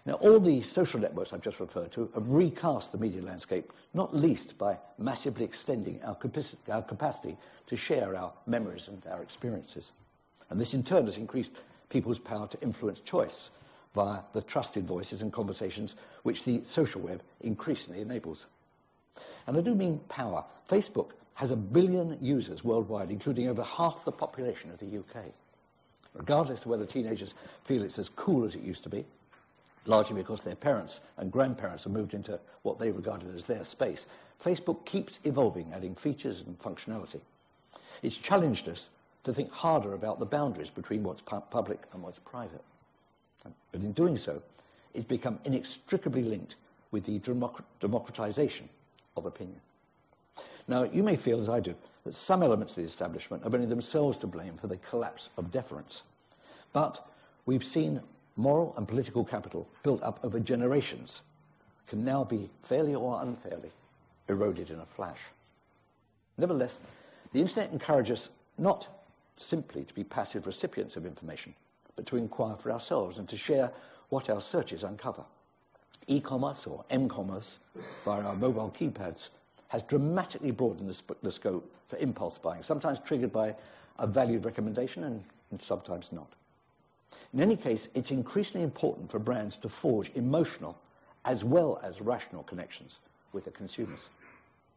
Now, all the social networks I've just referred to have recast the media landscape, not least by massively extending our capacity to share our memories and our experiences. And this, in turn, has increased people's power to influence choice via the trusted voices and conversations which the social web increasingly enables. And I do mean power. Facebook has 1 billion users worldwide, including over half the population of the UK. Regardless of whether teenagers feel it's as cool as it used to be, largely because their parents and grandparents have moved into what they regarded as their space, Facebook keeps evolving, adding features and functionality. It's challenged us to think harder about the boundaries between what's public and what's private. But in doing so, it's become inextricably linked with the democratization of opinion. Now, you may feel, as I do, that some elements of the establishment have only themselves to blame for the collapse of deference. But we've seen moral and political capital built up over generations can now be, fairly or unfairly, eroded in a flash. Nevertheless, the internet encourages us not simply to be passive recipients of information, but to inquire for ourselves and to share what our searches uncover. E-commerce, or M-commerce, via our mobile keypads, has dramatically broadened the scope for impulse buying, sometimes triggered by a valued recommendation and sometimes not. In any case, it's increasingly important for brands to forge emotional as well as rational connections with the consumers,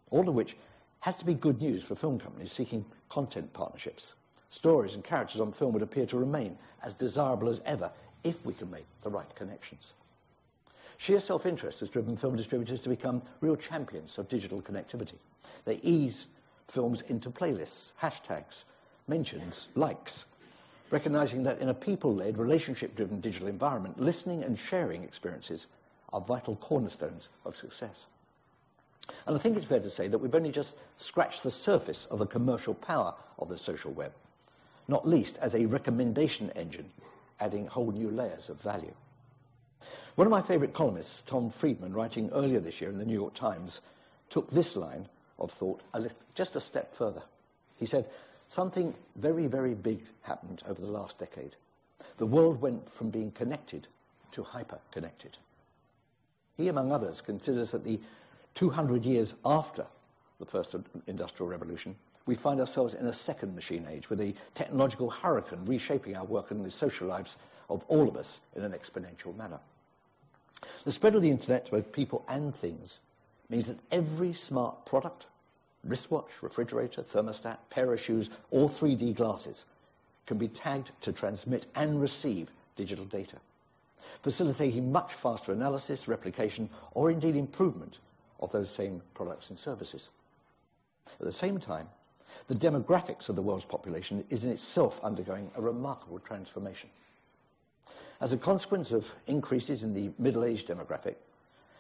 all of which has to be good news for film companies seeking content partnerships. Stories and characters on film would appear to remain as desirable as ever if we can make the right connections. Sheer self-interest has driven film distributors to become real champions of digital connectivity. They ease films into playlists, hashtags, mentions, likes, recognizing that in a people-led, relationship-driven digital environment, listening and sharing experiences are vital cornerstones of success. And I think it's fair to say that we've only just scratched the surface of the commercial power of the social web, not least as a recommendation engine, adding whole new layers of value. One of my favorite columnists, Tom Friedman, writing earlier this year in the New York Times, took this line of thought just a step further. He said, "Something very, very big happened over the last decade. The world went from being connected to hyper-connected." He, among others, considers that the 200 years after the first industrial revolution, we find ourselves in a second machine age with a technological hurricane reshaping our work and the social lives of all of us in an exponential manner. The spread of the internet to both people and things means that every smart product, wristwatch, refrigerator, thermostat, pair of shoes, or 3D glasses can be tagged to transmit and receive digital data, facilitating much faster analysis, replication, or indeed improvement of those same products and services. At the same time, the demographics of the world's population is in itself undergoing a remarkable transformation. As a consequence of increases in the middle-aged demographic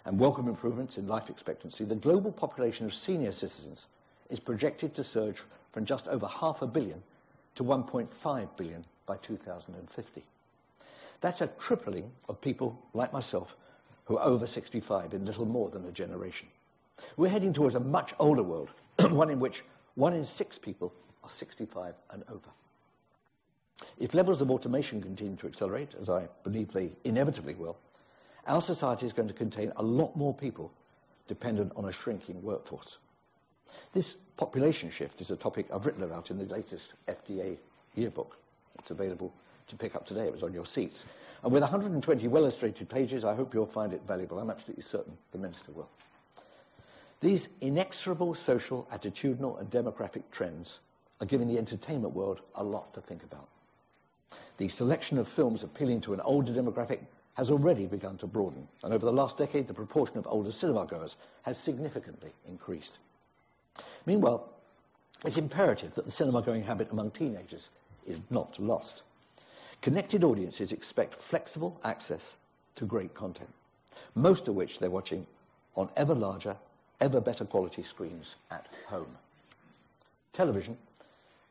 and welcome improvements in life expectancy, the global population of senior citizens is projected to surge from just over 500 million to 1.5 billion by 2050. That's a tripling of people like myself who are over 65 in little more than a generation. We're heading towards a much older world, one in which 1 in 6 people are 65 and over. If levels of automation continue to accelerate, as I believe they inevitably will, our society is going to contain a lot more people dependent on a shrinking workforce. This population shift is a topic I've written about in the latest FDA yearbook. It's available to pick up today. It was on your seats. And with 120 well-illustrated pages, I hope you'll find it valuable. I'm absolutely certain the Minister will. These inexorable social, attitudinal, and demographic trends are giving the entertainment world a lot to think about. The selection of films appealing to an older demographic has already begun to broaden, and over the last decade, the proportion of older cinema-goers has significantly increased. Meanwhile, it's imperative that the cinema-going habit among teenagers is not lost. Connected audiences expect flexible access to great content, most of which they're watching on ever larger, ever better quality screens at home. Television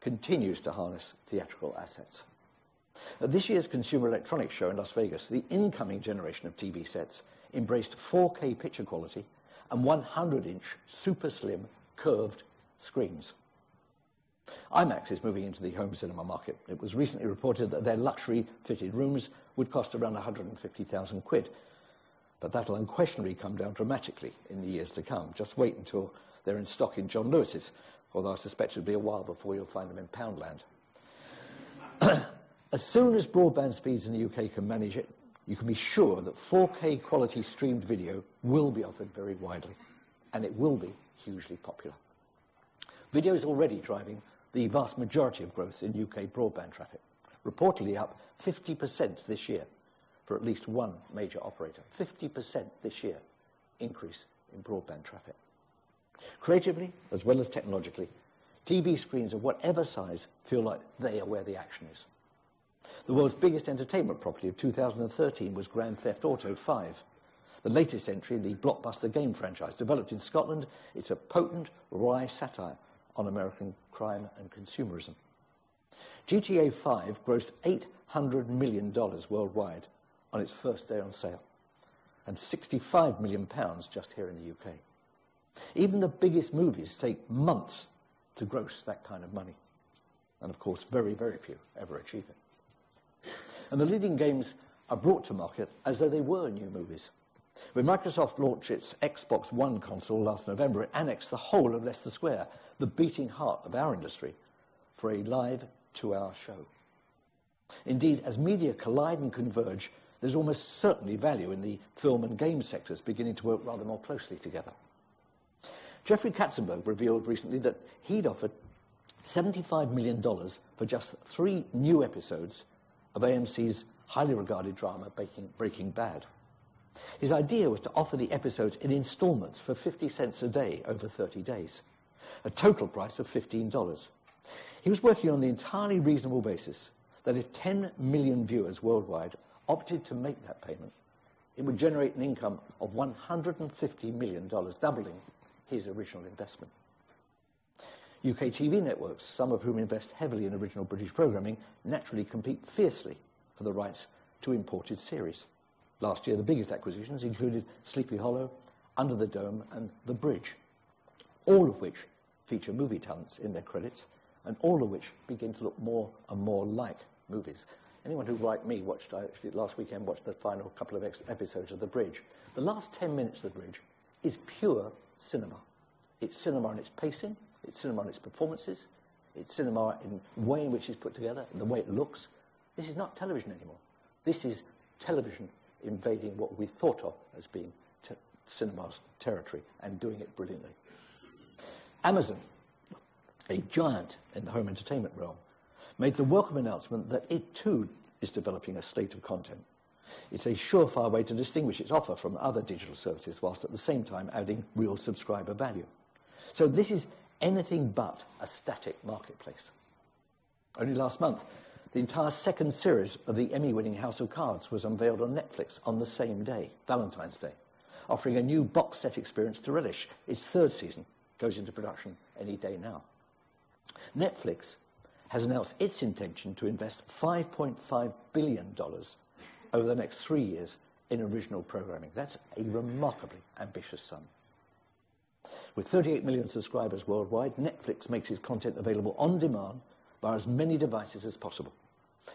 continues to harness theatrical assets. At this year's Consumer Electronics Show in Las Vegas, the incoming generation of TV sets embraced 4K picture quality and 100-inch super slim curved screens. IMAX is moving into the home cinema market. It was recently reported that their luxury fitted rooms would cost around 150,000 quid, But that'll unquestionably come down dramatically in the years to come. Just wait until they're in stock in John Lewis's, although I suspect it'll be a while before you'll find them in Poundland. As soon as broadband speeds in the UK can manage it, you can be sure that 4K quality streamed video will be offered very widely, and it will be hugely popular. Video is already driving the vast majority of growth in UK broadband traffic, reportedly up 50% this year for at least one major operator. 50% this year increase in broadband traffic. Creatively, as well as technologically, TV screens of whatever size feel like they are where the action is. The world's biggest entertainment property of 2013 was Grand Theft Auto 5, the latest entry in the blockbuster game franchise. Developed in Scotland, it's a potent, wry satire on American crime and consumerism. GTA 5 grossed $800 million worldwide on its first day on sale, and £65 million just here in the UK. Even the biggest movies take months to gross that kind of money. And of course, very, very few ever achieve it. And the leading games are brought to market as though they were new movies. When Microsoft launched its Xbox One console last November, it annexed the whole of Leicester Square, the beating heart of our industry, for a live 2-hour show. Indeed, as media collide and converge, there's almost certainly value in the film and game sectors beginning to work rather more closely together. Jeffrey Katzenberg revealed recently that he'd offered $75 million for just 3 new episodes of AMC's highly regarded drama Breaking Bad. His idea was to offer the episodes in installments for 50 cents a day over 30 days, a total price of $15. He was working on the entirely reasonable basis that if 10 million viewers worldwide opted to make that payment, it would generate an income of $150 million, doubling his original investment. UK TV networks, some of whom invest heavily in original British programming, naturally compete fiercely for the rights to imported series. Last year, the biggest acquisitions included Sleepy Hollow, Under the Dome, and The Bridge, all of which feature movie talents in their credits, and all of which begin to look more and more like movies. Anyone who, like me, last weekend watched the final couple of episodes of The Bridge. The last 10 minutes of The Bridge is pure cinema. It's cinema in its pacing, it's cinema in its performances, it's cinema in the way in which it's put together, and the way it looks. This is not television anymore. This is television invading what we thought of as being cinema's territory and doing it brilliantly. Amazon, a giant in the home entertainment realm, made the welcome announcement that it too is developing a slate of content. It's a surefire way to distinguish its offer from other digital services, whilst at the same time adding real subscriber value. So this is anything but a static marketplace. Only last month, the entire second series of the Emmy-winning House of Cards was unveiled on Netflix on the same day, Valentine's Day, offering a new box set experience to relish. Its 3rd season goes into production any day now. Netflix has announced its intention to invest $5.5 billion over the next 3 years in original programming. That's a remarkably ambitious sum. With 38 million subscribers worldwide, Netflix makes its content available on demand via as many devices as possible.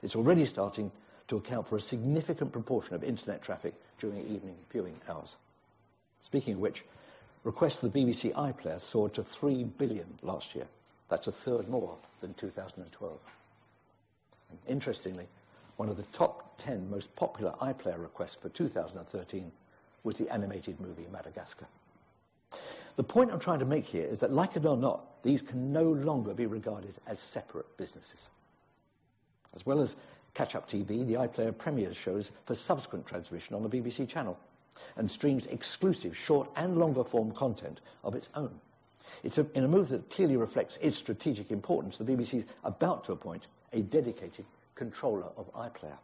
It's already starting to account for a significant proportion of internet traffic during evening viewing hours. Speaking of which, requests for the BBC iPlayer soared to 3 billion last year. That's a third more than 2012. And interestingly, one of the top 10 most popular iPlayer requests for 2013 was the animated movie Madagascar. The point I'm trying to make here is that, like it or not, these can no longer be regarded as separate businesses. As well as catch-up TV, the iPlayer premieres shows for subsequent transmission on the BBC channel and streams exclusive short and longer form content of its own. It's in a move that clearly reflects its strategic importance. The BBC is about to appoint a dedicated controller of iPlayer.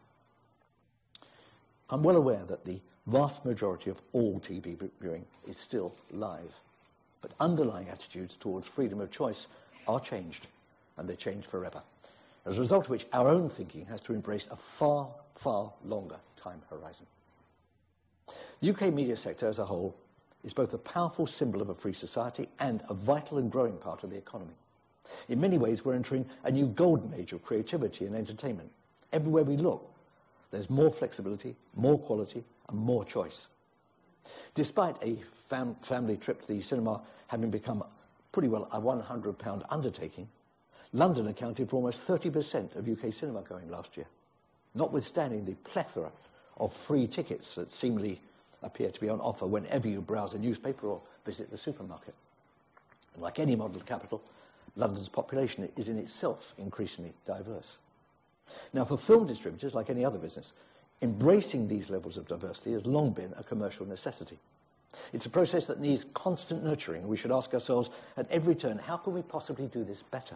I'm well aware that the vast majority of all TV viewing is still live, but underlying attitudes towards freedom of choice are changed, and they change forever, as a result of which our own thinking has to embrace a far, far longer time horizon. The UK media sector as a whole is both a powerful symbol of a free society and a vital and growing part of the economy. In many ways, we're entering a new golden age of creativity and entertainment. Everywhere we look, there's more flexibility, more quality, and more choice. Despite a family trip to the cinema having become pretty well a £100 undertaking, London accounted for almost 30% of UK cinema going last year, notwithstanding the plethora of free tickets that seemingly appear to be on offer whenever you browse a newspaper or visit the supermarket. And like any model capital, London's population is in itself increasingly diverse. Now, for film distributors, like any other business, embracing these levels of diversity has long been a commercial necessity. It's a process that needs constant nurturing. We should ask ourselves at every turn, how can we possibly do this better?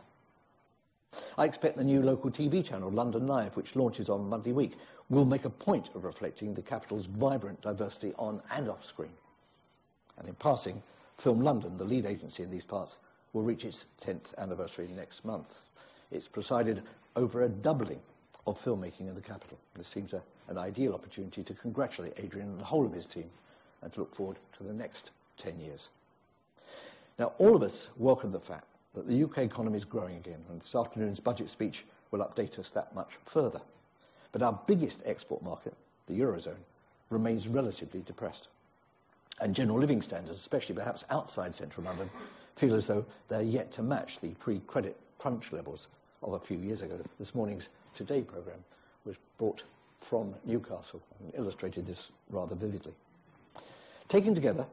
I expect the new local TV channel, London Live, which launches on Monday week, will make a point of reflecting the capital's vibrant diversity on and off screen. And in passing, Film London, the lead agency in these parts, will reach its 10th anniversary next month. It's presided over a doubling of filmmaking in the capital. This seems an ideal opportunity to congratulate Adrian and the whole of his team and to look forward to the next 10 years. Now, all of us welcome the fact that the UK economy is growing again, and this afternoon's budget speech will update us that much further. But our biggest export market, the Eurozone, remains relatively depressed. And general living standards, especially perhaps outside central London, feel as though they're yet to match the pre-credit crunch levels of a few years ago. This morning's Today programme was brought from Newcastle and illustrated this rather vividly. Taken together,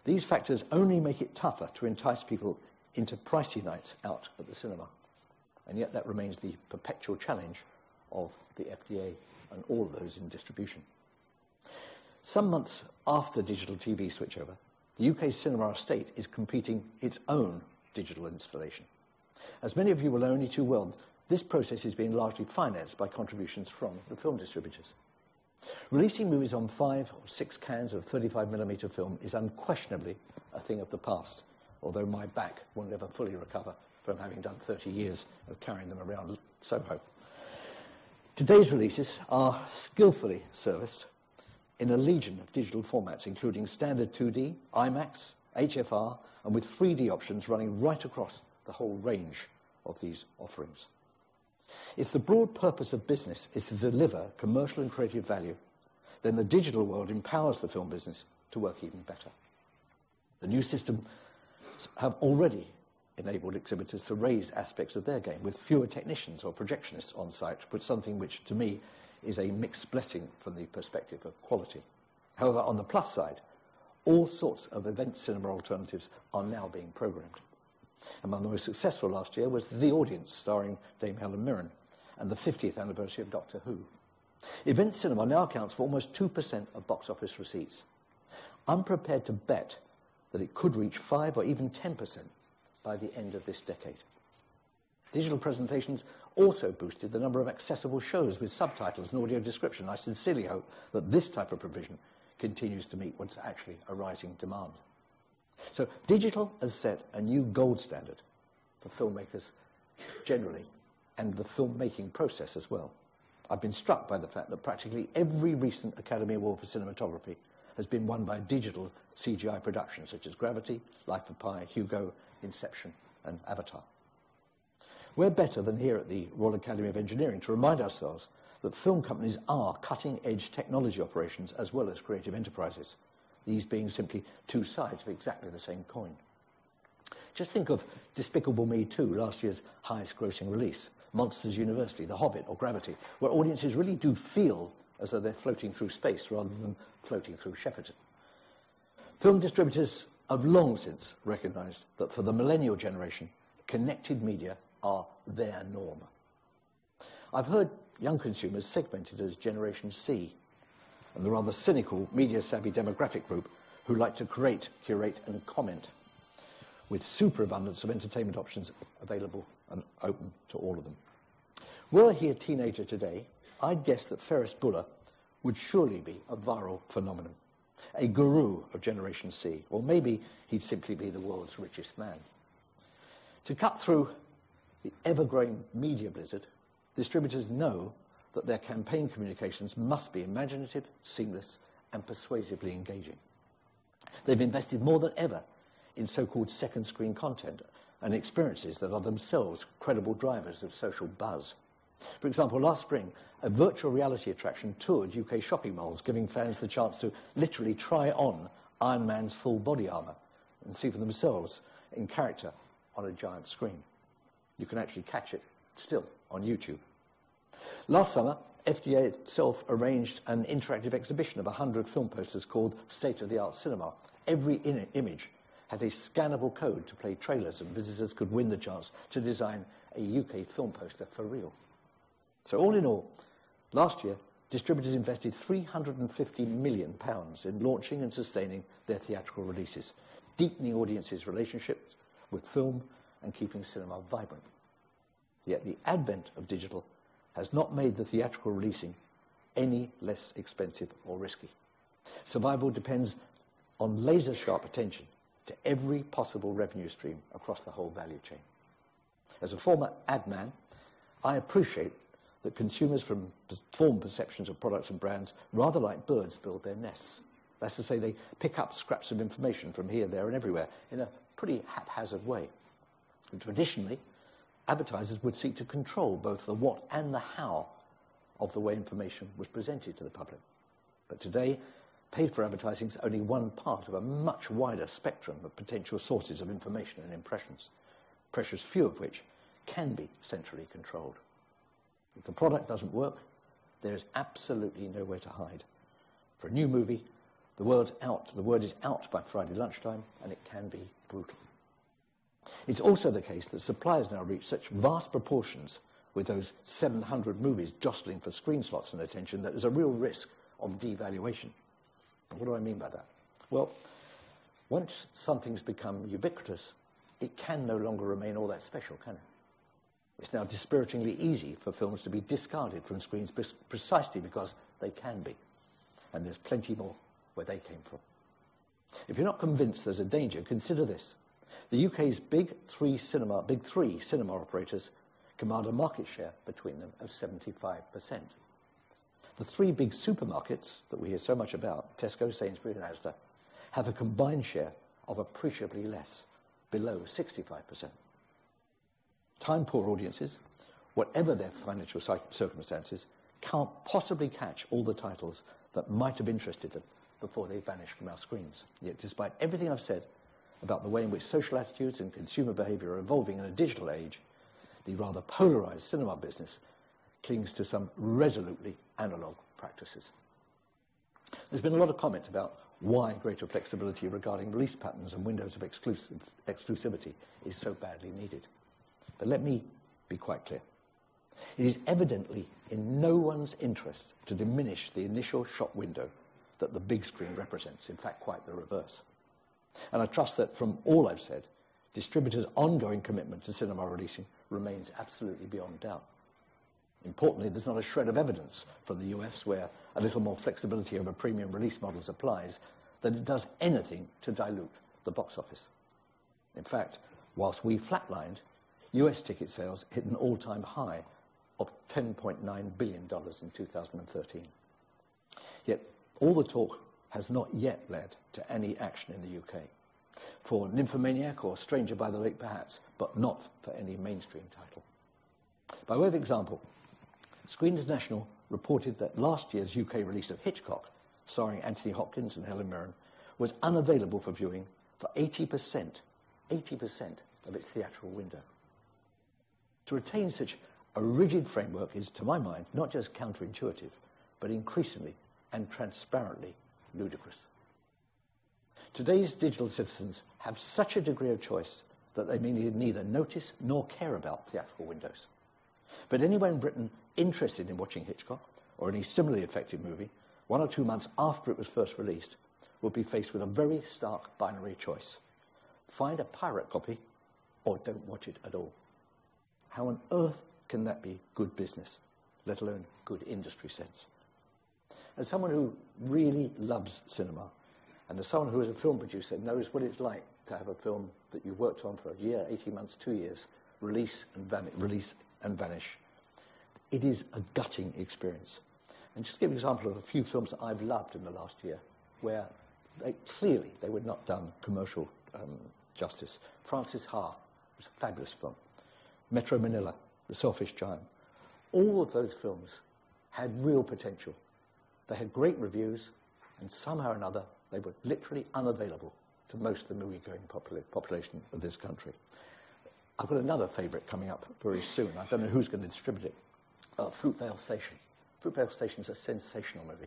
these factors only make it tougher to entice people into pricey nights out at the cinema. And yet that remains the perpetual challenge of the FDA and all of those in distribution. Some months after digital TV switchover, the UK cinema estate is completing its own digital installation. As many of you will know only too well, this process is being largely financed by contributions from the film distributors. Releasing movies on 5 or 6 cans of 35mm film is unquestionably a thing of the past, although my back will never fully recover from having done 30 years of carrying them around Soho. Today's releases are skillfully serviced in a legion of digital formats, including standard 2D, IMAX, HFR, and with 3D options running right across the whole range of these offerings. If the broad purpose of business is to deliver commercial and creative value, then the digital world empowers the film business to work even better. The new systems have already enabled exhibitors to raise aspects of their game with fewer technicians or projectionists on site, but something which, to me, is a mixed blessing from the perspective of quality. However, on the plus side, all sorts of event cinema alternatives are now being programmed. Among the most successful last year was The Audience, starring Dame Helen Mirren, and the 50th anniversary of Doctor Who. Event cinema now accounts for almost 2% of box office receipts. I'm prepared to bet that it could reach 5 or even 10% by the end of this decade. Digital presentations also boosted the number of accessible shows with subtitles and audio description. I sincerely hope that this type of provision continues to meet what's actually a rising demand. So digital has set a new gold standard for filmmakers generally and the filmmaking process as well. I've been struck by the fact that practically every recent Academy Award for cinematography has been won by digital CGI productions such as Gravity, Life of Pi, Hugo, Inception and Avatar. We're better than here at the Royal Academy of Engineering to remind ourselves that film companies are cutting-edge technology operations as well as creative enterprises, these being simply two sides of exactly the same coin. Just think of Despicable Me 2, last year's highest-grossing release, Monsters University, The Hobbit or Gravity, where audiences really do feel as though they're floating through space rather than floating through Shepperton. Film distributors have long since recognised that for the millennial generation, connected media are their norm. I've heard young consumers segmented as Generation C, and the rather cynical, media-savvy demographic group who like to create, curate and comment, with superabundance of entertainment options available and open to all of them. Were he a teenager today, I'd guess that Ferris Bueller would surely be a viral phenomenon, a guru of Generation C, or maybe he'd simply be the world's richest man. To cut through the ever-growing media blizzard, distributors know that their campaign communications must be imaginative, seamless, and persuasively engaging. They've invested more than ever in so-called second-screen content and experiences that are themselves credible drivers of social buzz. For example, last spring, a virtual reality attraction toured UK shopping malls, giving fans the chance to literally try on Iron Man's full body armour and see for themselves in character on a giant screen. You can actually catch it still on YouTube. Last summer, FDA itself arranged an interactive exhibition of 100 film posters called State of the Art Cinema. Every image had a scannable code to play trailers, and visitors could win the chance to design a UK film poster for real. So all in all, last year, distributors invested £350 million in launching and sustaining their theatrical releases, deepening audiences' relationships with film and keeping cinema vibrant. Yet the advent of digital has not made the theatrical releasing any less expensive or risky. Survival depends on laser-sharp attention to every possible revenue stream across the whole value chain. As a former ad man, I appreciate that consumers form perceptions of products and brands rather like birds build their nests. That's to say, they pick up scraps of information from here, there, and everywhere in a pretty haphazard way. And traditionally, advertisers would seek to control both the what and the how of the way information was presented to the public. But today, paid-for advertising is only one part of a much wider spectrum of potential sources of information and impressions, precious few of which can be centrally controlled. If the product doesn't work, there is absolutely nowhere to hide. For a new movie, the word is out by Friday lunchtime, and it can be brutal. It's also the case that suppliers now reach such vast proportions with those 700 movies jostling for screen slots and attention that there's a real risk of devaluation. What do I mean by that? Well, once something's become ubiquitous, it can no longer remain all that special, can it? It's now dispiritingly easy for films to be discarded from screens precisely because they can be. And there's plenty more where they came from. If you're not convinced there's a danger, consider this. The UK's big three cinema operators command a market share between them of 75%. The three big supermarkets that we hear so much about, Tesco, Sainsbury's and Asda, have a combined share of appreciably less, below 65%. Time-poor audiences, whatever their financial circumstances, can't possibly catch all the titles that might have interested them before they vanish from our screens. Yet, despite everything I've said about the way in which social attitudes and consumer behaviour are evolving in a digital age, the rather polarised cinema business clings to some resolutely analogue practices. There's been a lot of comment about why greater flexibility regarding release patterns and windows of exclusivity is so badly needed. But let me be quite clear. It is evidently in no one's interest to diminish the initial shop window that the big screen represents, in fact, quite the reverse. And I trust that from all I've said, distributors' ongoing commitment to cinema releasing remains absolutely beyond doubt. Importantly, there's not a shred of evidence from the US where a little more flexibility over premium release models applies that it does anything to dilute the box office. In fact, whilst we flatlined, US ticket sales hit an all-time high of $10.9 billion in 2013. Yet all the talk has not yet led to any action in the UK. For Nymphomaniac or Stranger by the Lake perhaps, but not for any mainstream title. By way of example, Screen International reported that last year's UK release of Hitchcock, starring Anthony Hopkins and Helen Mirren, was unavailable for viewing for 80% of its theatrical window. To retain such a rigid framework is, to my mind, not just counterintuitive, but increasingly and transparently ludicrous. Today's digital citizens have such a degree of choice that they may neither notice nor care about theatrical windows. But anyone in Britain interested in watching Hitchcock or any similarly effective movie, 1 or 2 months after it was first released, will be faced with a very stark binary choice. Find a pirate copy or don't watch it at all. How on earth can that be good business, let alone good industry sense? As someone who really loves cinema, and as someone who is a film producer knows what it's like to have a film that you've worked on for a year, 18 months, 2 years, release and vanish, it is a gutting experience. And just to give an example of a few films that I've loved in the last year, where they were not done commercial justice. Francis Ha was a fabulous film. Metro Manila, The Selfish Giant. All of those films had real potential. They had great reviews, and somehow or another, they were literally unavailable to most of the movie-going population of this country. I've got another favourite coming up very soon. I don't know who's going to distribute it. Fruitvale Station. Fruitvale Station is a sensational movie.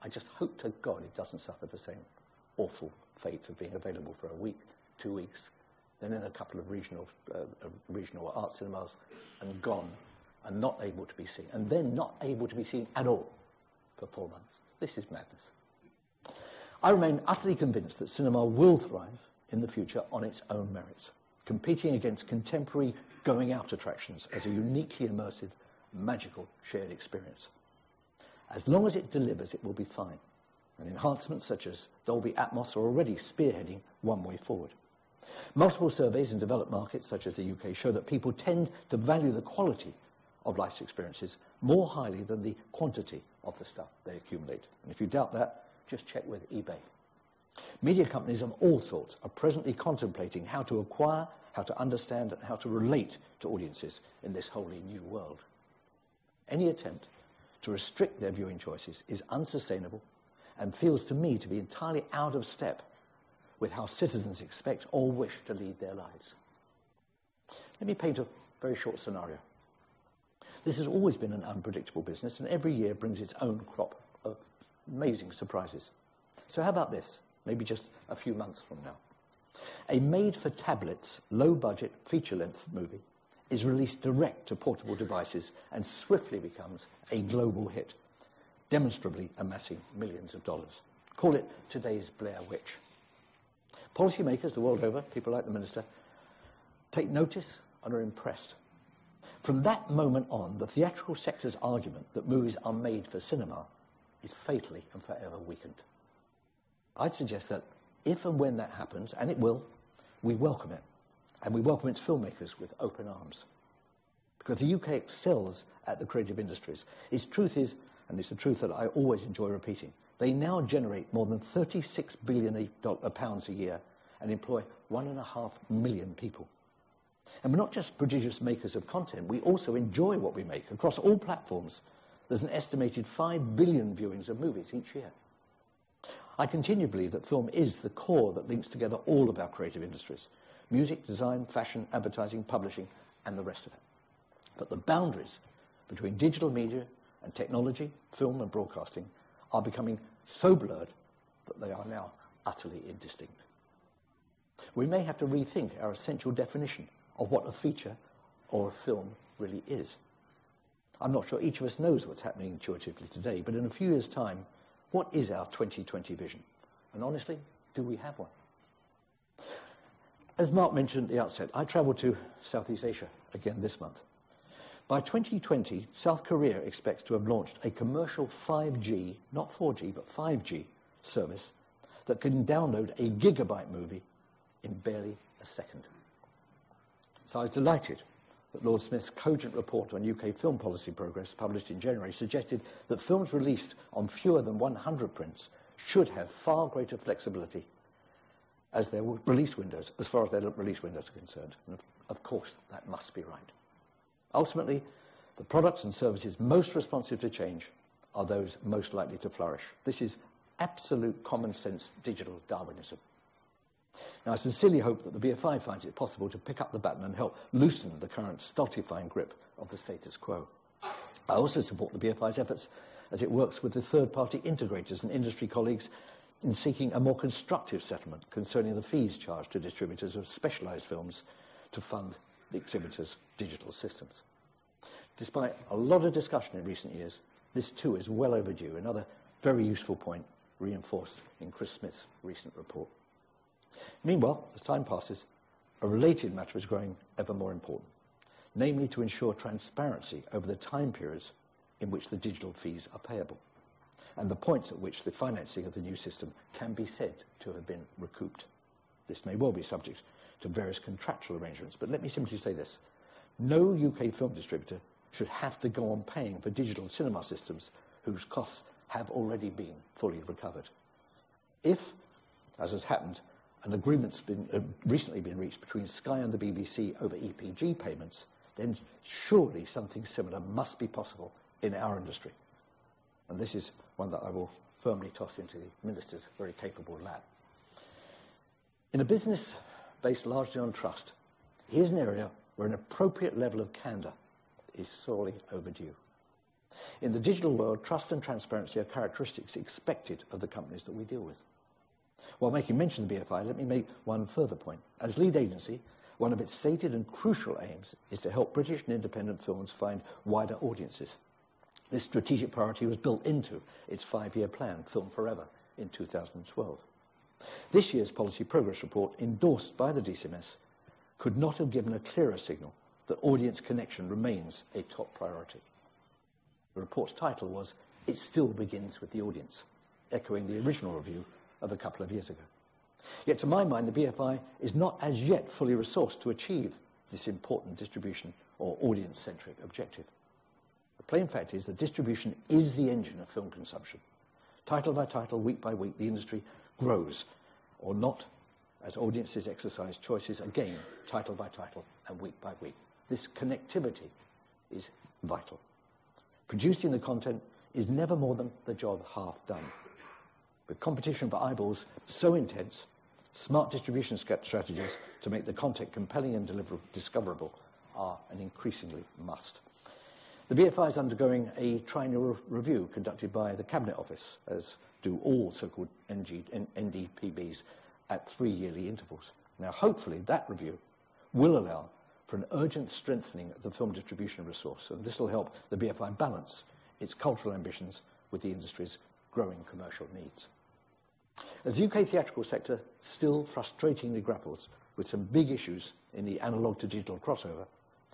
I just hope to God it doesn't suffer the same awful fate of being available for a week, 2 weeks, then in a couple of regional art cinemas, and gone, and not able to be seen, and then not able to be seen at all for 4 months. This is madness. I remain utterly convinced that cinema will thrive in the future on its own merits, competing against contemporary going-out attractions as a uniquely immersive, magical shared experience. As long as it delivers, it will be fine, and enhancements such as Dolby Atmos are already spearheading one way forward. Multiple surveys in developed markets such as the UK show that people tend to value the quality of life's experiences more highly than the quantity of the stuff they accumulate. And if you doubt that, just check with eBay. Media companies of all sorts are presently contemplating how to acquire, how to understand, and how to relate to audiences in this wholly new world. Any attempt to restrict their viewing choices is unsustainable and feels to me to be entirely out of step with how citizens expect or wish to lead their lives. Let me paint a very short scenario. This has always been an unpredictable business, and every year brings its own crop of amazing surprises. So how about this, maybe just a few months from now? A made-for-tablets, low-budget, feature-length movie is released direct to portable devices and swiftly becomes a global hit, demonstrably amassing millions of dollars. Call it today's Blair Witch. Policymakers the world over, people like the Minister, take notice and are impressed. From that moment on, the theatrical sector's argument that movies are made for cinema is fatally and forever weakened. I'd suggest that if and when that happens, and it will, we welcome it. And we welcome its filmmakers with open arms. Because the UK excels at the creative industries. Its truth is, and it's a truth that I always enjoy repeating, they now generate more than £36 billion a year and employ 1.5 million people. And we're not just prodigious makers of content, we also enjoy what we make. Across all platforms, there's an estimated 5 billion viewings of movies each year. I continue to believe that film is the core that links together all of our creative industries. Music, design, fashion, advertising, publishing, and the rest of it. But the boundaries between digital media and technology, film and broadcasting, are becoming so blurred that they are now utterly indistinct. We may have to rethink our essential definition of what a feature or a film really is. I'm not sure each of us knows what's happening intuitively today, but in a few years' time, what is our 2020 vision? And honestly, do we have one? As Mark mentioned at the outset, I travel to Southeast Asia again this month. By 2020, South Korea expects to have launched a commercial 5G, not 4G, but 5G service that can download a gigabyte movie in barely a second. So I was delighted that Lord Smith's cogent report on UK film policy progress, published in January, suggested that films released on fewer than 100 prints should have far greater flexibility as their release windows, as far as their release windows are concerned. And of course, that must be right. Ultimately, the products and services most responsive to change are those most likely to flourish. This is absolute common sense digital Darwinism. Now, I sincerely hope that the BFI finds it possible to pick up the baton and help loosen the current stultifying grip of the status quo. I also support the BFI's efforts as it works with the third-party integrators and industry colleagues in seeking a more constructive settlement concerning the fees charged to distributors of specialised films to fund the exhibitors' digital systems. Despite a lot of discussion in recent years, this too is well overdue, another very useful point reinforced in Chris Smith's recent report. Meanwhile, as time passes, a related matter is growing ever more important, namely to ensure transparency over the time periods in which the digital fees are payable, and the points at which the financing of the new system can be said to have been recouped. This may well be subject to various contractual arrangements, but let me simply say this. No UK film distributor should have to go on paying for digital cinema systems whose costs have already been fully recovered. If, as has happened, an agreement's recently been reached between Sky and the BBC over EPG payments, then surely something similar must be possible in our industry. And this is one that I will firmly toss into the Minister's very capable lap. In a business based largely on trust, here's an area where an appropriate level of candour is sorely overdue. In the digital world, trust and transparency are characteristics expected of the companies that we deal with. While making mention of the BFI, let me make one further point. As lead agency, one of its stated and crucial aims is to help British and independent films find wider audiences. This strategic priority was built into its 5-year plan, Film Forever, in 2012. This year's policy progress report, endorsed by the DCMS, could not have given a clearer signal that audience connection remains a top priority. The report's title was, "It Still Begins with the Audience," echoing the original review of a couple of years ago. Yet to my mind, the BFI is not as yet fully resourced to achieve this important distribution or audience-centric objective. The plain fact is that distribution is the engine of film consumption. Title by title, week by week, the industry grows, or not, as audiences exercise choices again, title by title and week by week. This connectivity is vital. Producing the content is never more than the job half done. With competition for eyeballs so intense, smart distribution strategies to make the content compelling and discoverable are an increasingly must. The BFI is undergoing a triennial review conducted by the Cabinet Office, as do all so-called NDPBs, at 3 yearly intervals. Now, hopefully, that review will allow for an urgent strengthening of the film distribution resource, and this will help the BFI balance its cultural ambitions with the industry's growing commercial needs. As the UK theatrical sector still frustratingly grapples with some big issues in the analogue to digital crossover,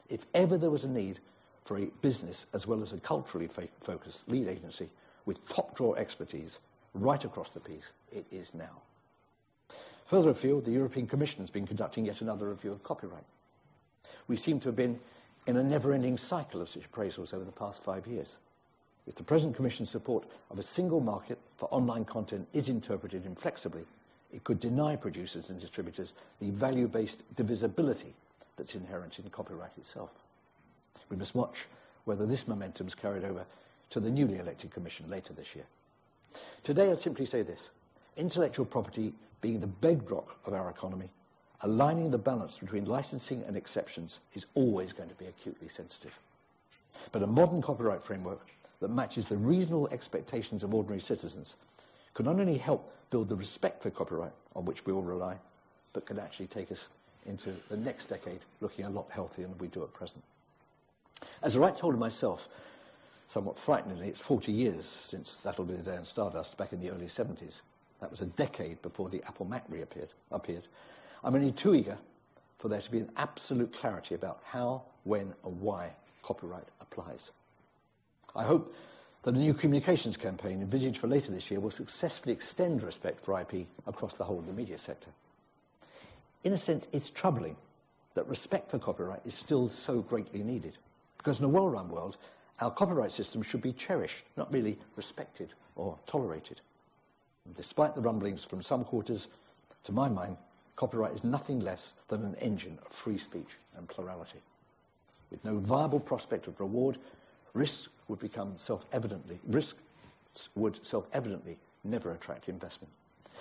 if ever there was a need for a business as well as a culturally focused lead agency with top-drawer expertise right across the piece, it is now. Further afield, the European Commission has been conducting yet another review of copyright. We seem to have been in a never-ending cycle of such appraisals over the past 5 years. If the present Commission's support of a single market for online content is interpreted inflexibly, it could deny producers and distributors the value-based divisibility that's inherent in copyright itself. We must watch whether this momentum is carried over to the newly elected Commission later this year. Today, I'd simply say this: intellectual property being the bedrock of our economy, aligning the balance between licensing and exceptions is always going to be acutely sensitive. But a modern copyright framework that matches the reasonable expectations of ordinary citizens can not only help build the respect for copyright on which we all rely, but can actually take us into the next decade looking a lot healthier than we do at present. As I told myself, somewhat frighteningly, it's 40 years since That'll Be the Day on Stardust back in the early 70s. That was a decade before the Apple Mac appeared. I'm only too eager for there to be an absolute clarity about how, when, and why copyright applies. I hope that a new communications campaign envisaged for later this year will successfully extend respect for IP across the whole of the media sector. In a sense, it's troubling that respect for copyright is still so greatly needed, because in a well-run world, our copyright system should be cherished, not merely respected or tolerated. And despite the rumblings from some quarters, to my mind, copyright is nothing less than an engine of free speech and plurality. With no viable prospect of reward, risks would self-evidently never attract investment.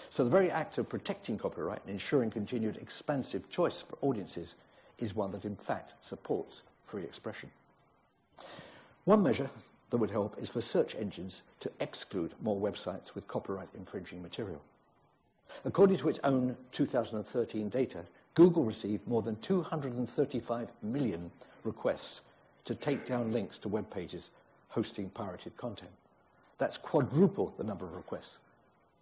So the very act of protecting copyright and ensuring continued expansive choice for audiences is one that in fact supports free expression. One measure that would help is for search engines to exclude more websites with copyright infringing material. According to its own 2013 data, Google received more than 235 million requests to take down links to web pages hosting pirated content. That's quadruple the number of requests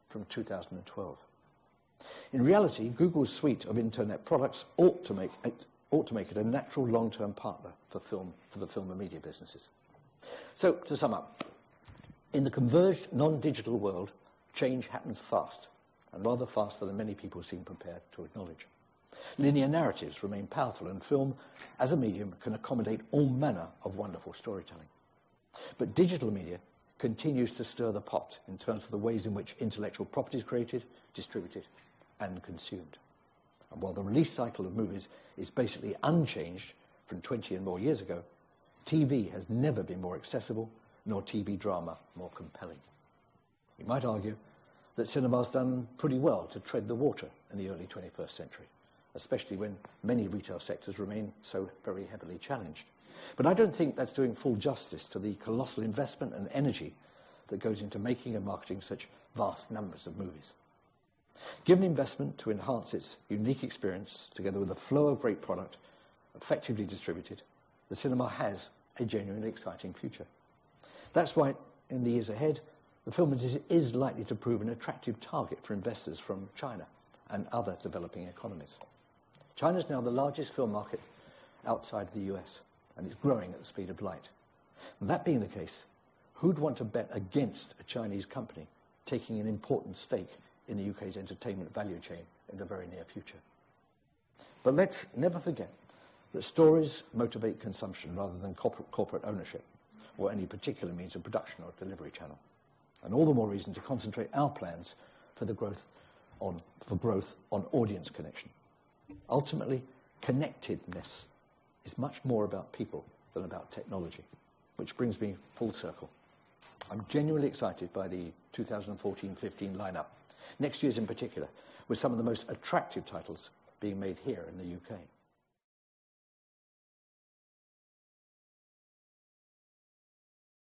from 2012. In reality, Google's suite of internet products ought to make it a natural long-term partner for the film and media businesses. So, to sum up, in the converged non-digital world, change happens fast, and rather faster than many people seem prepared to acknowledge. Linear narratives remain powerful, and film, as a medium, can accommodate all manner of wonderful storytelling. But digital media continues to stir the pot in terms of the ways in which intellectual property is created, distributed, and consumed. And while the release cycle of movies is basically unchanged from 20 and more years ago, TV has never been more accessible, nor TV drama more compelling. You might argue that cinema's done pretty well to tread the water in the early 21st century, especially when many retail sectors remain so very heavily challenged. But I don't think that's doing full justice to the colossal investment and energy that goes into making and marketing such vast numbers of movies. Given investment to enhance its unique experience, together with a flow of great product, effectively distributed, the cinema has a genuinely exciting future. That's why, in the years ahead, the film industry is likely to prove an attractive target for investors from China and other developing economies. China is now the largest film market outside the US, and it's growing at the speed of light. And that being the case, who'd want to bet against a Chinese company taking an important stake in the UK's entertainment value chain in the very near future? But let's never forget that stories motivate consumption rather than corporate ownership or any particular means of production or delivery channel. And all the more reason to concentrate our plans for growth on audience connection. Ultimately, connectedness is much more about people than about technology, which brings me full circle. I'm genuinely excited by the 2014-15 lineup, next year's in particular, with some of the most attractive titles being made here in the UK.